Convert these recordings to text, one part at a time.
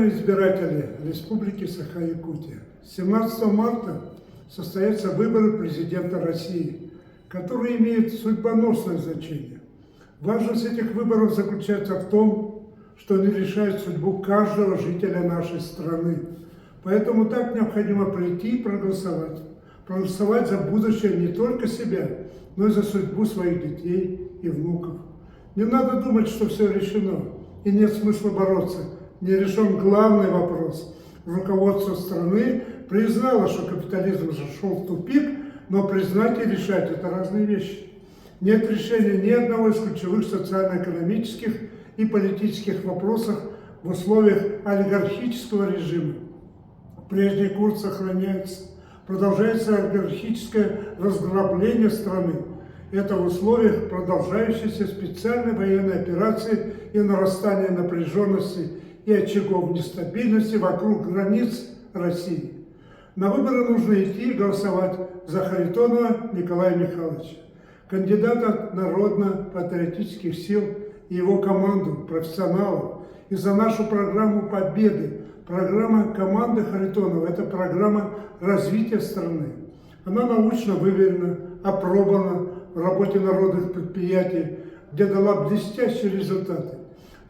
Уважаемые избиратели Республики Саха-Якутия, 17 марта состоятся выборы президента России, которые имеют судьбоносное значение. Важность этих выборов заключается в том, что они решают судьбу каждого жителя нашей страны. Поэтому так необходимо прийти и проголосовать. Проголосовать за будущее не только себя, но и за судьбу своих детей и внуков. Не надо думать, что все решено, и нет смысла бороться. Не решен главный вопрос. Руководство страны признало, что капитализм зашел в тупик, но признать и решать – это разные вещи. Нет решения ни одного из ключевых социально-экономических и политических вопросов в условиях олигархического режима. Прежний курс сохраняется. Продолжается олигархическое разграбление страны. Это в условиях продолжающейся специальной военной операции и нарастания напряженности и очагов нестабильности вокруг границ России. На выборы нужно идти и голосовать за Харитонова Николая Михайловича, кандидата народно-патриотических сил и его команду профессионалов, и за нашу программу победы. Программа команды Харитонова – это программа развития страны. Она научно выверена, опробована в работе народных предприятий, где дала блестящие результаты.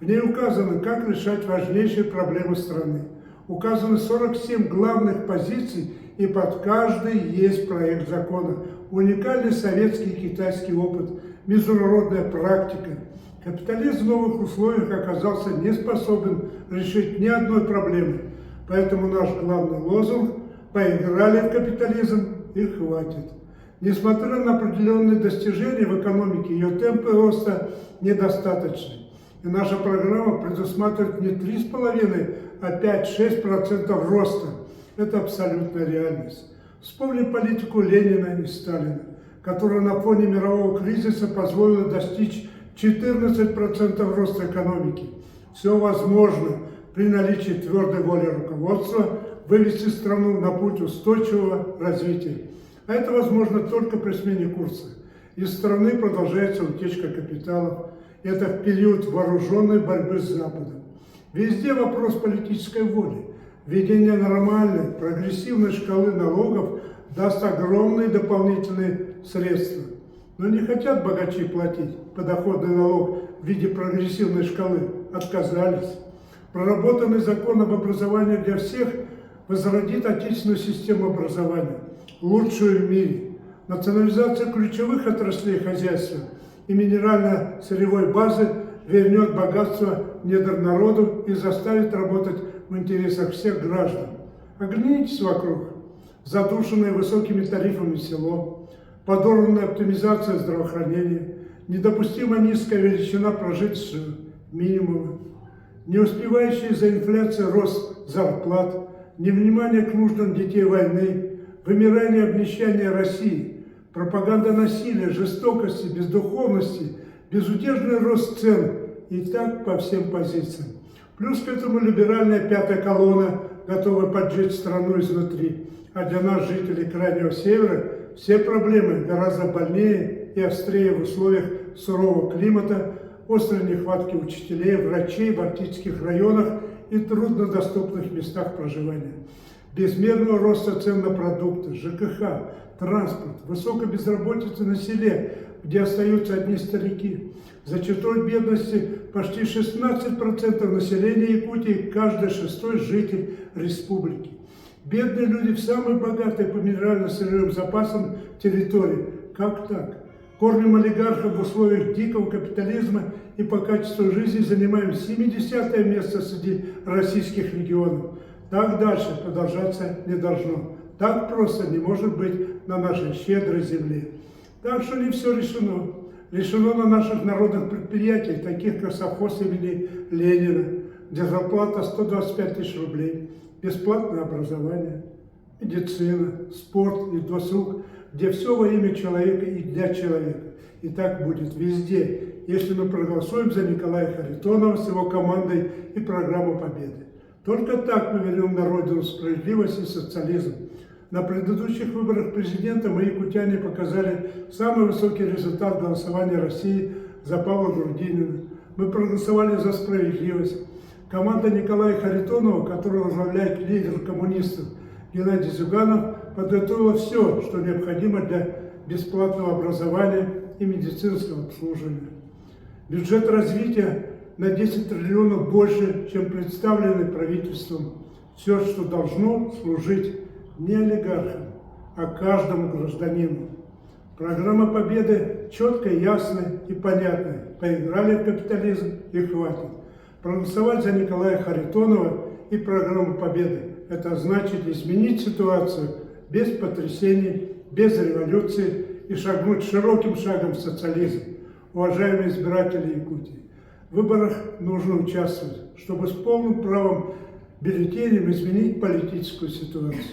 В ней указано, как решать важнейшие проблемы страны. Указаны 47 главных позиций, и под каждой есть проект закона. Уникальный советский и китайский опыт, международная практика. Капитализм в новых условиях оказался не способен решить ни одной проблемы. Поэтому наш главный лозунг «Поиграли в капитализм и хватит». Несмотря на определенные достижения в экономике, ее темпы роста недостаточны. И наша программа предусматривает не 3,5, а 5-6% роста. Это абсолютная реальность. Вспомним политику Ленина и Сталина, которая на фоне мирового кризиса позволила достичь 14% роста экономики. Все возможно при наличии твердой воли руководства вывести страну на путь устойчивого развития. А это возможно только при смене курса. Из страны продолжается утечка капиталов. Это в период вооруженной борьбы с Западом. Везде вопрос политической воли. Введение нормальной, прогрессивной шкалы налогов даст огромные дополнительные средства. Но не хотят богачи платить подоходный налог в виде прогрессивной шкалы. Отказались. Проработанный закон об образовании для всех возродит отечественную систему образования, лучшую в мире. Национализация ключевых отраслей хозяйства и минерально-сырьевой базы вернет богатство недр народу и заставит работать в интересах всех граждан. Оглянитесь вокруг. Задушенное высокими тарифами село, подорванная оптимизация здравоохранения, недопустимо низкая величина прожиточного минимума, не успевающий за инфляцией рост зарплат, невнимание к нуждам детей войны, вымирание и обнищание России, пропаганда насилия, жестокости, бездуховности, безудержный рост цен и так по всем позициям. Плюс к этому либеральная пятая колонна, готовая поджечь страну изнутри. А для нас, жителей Крайнего Севера, все проблемы гораздо больнее и острее в условиях сурового климата, острой нехватки учителей, врачей в арктических районах и труднодоступных местах проживания. Безмерного роста цен на продукты, ЖКХ, транспорт, высокой безработицы на селе, где остаются одни старики. За чертой бедности почти 16% населения Якутии, каждый шестой житель республики. Бедные люди в самой богатой по минерально-сырьевым запасам территории. Как так? Кормим олигархов в условиях дикого капитализма и по качеству жизни занимаем 70-е место среди российских регионов. Так дальше продолжаться не должно. Так просто не может быть на нашей щедрой земле. Так что не все решено. Решено на наших народных предприятиях, таких как совхоз имени Ленина, где зарплата 125 тысяч рублей, бесплатное образование, медицина, спорт и досуг, где все во имя человека и для человека. И так будет везде, если мы проголосуем за Николая Харитонова с его командой и программу победы. Только так мы вернем на родину справедливость и социализм. На предыдущих выборах президента мы, якутяне, показали самый высокий результат голосования России за Павла Грудинина. Мы проголосовали за справедливость. Команда Николая Харитонова, которую возглавляет лидер коммунистов Геннадий Зюганов, подготовила все, что необходимо для бесплатного образования и медицинского обслуживания. Бюджет развития на 10 триллионов больше, чем представленный правительством. Все, что должно служить не олигархам, а каждому гражданину. Программа Победы четкая, ясная и понятная. Поиграли в капитализм и хватит. Проголосовать за Николая Харитонова и программу Победы – это значит изменить ситуацию без потрясений, без революции и шагнуть широким шагом в социализм. Уважаемые избиратели Якутии, в выборах нужно участвовать, чтобы с полным правом бюллетенем изменить политическую ситуацию,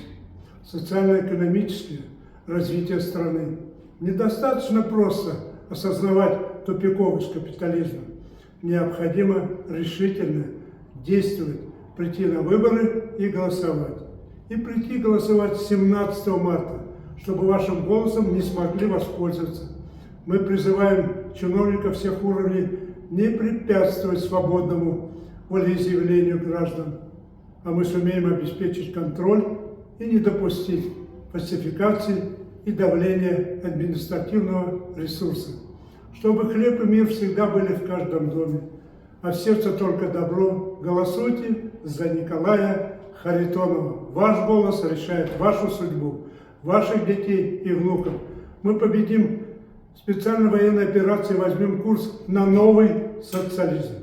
социально-экономическое развитие страны. Недостаточно просто осознавать тупиковость капитализма. Необходимо решительно действовать, прийти на выборы и голосовать. И прийти голосовать 17 марта, чтобы вашим голосом не смогли воспользоваться. Мы призываем чиновников всех уровней не препятствовать свободному волеизъявлению граждан, а мы сумеем обеспечить контроль и не допустить фальсификации и давления административного ресурса. Чтобы хлеб и мир всегда были в каждом доме, а в сердце только добро, голосуйте за Николая Харитонова. Ваш голос решает вашу судьбу, ваших детей и внуков. Мы победим. Специальной военной операции возьмем курс на новый социализм.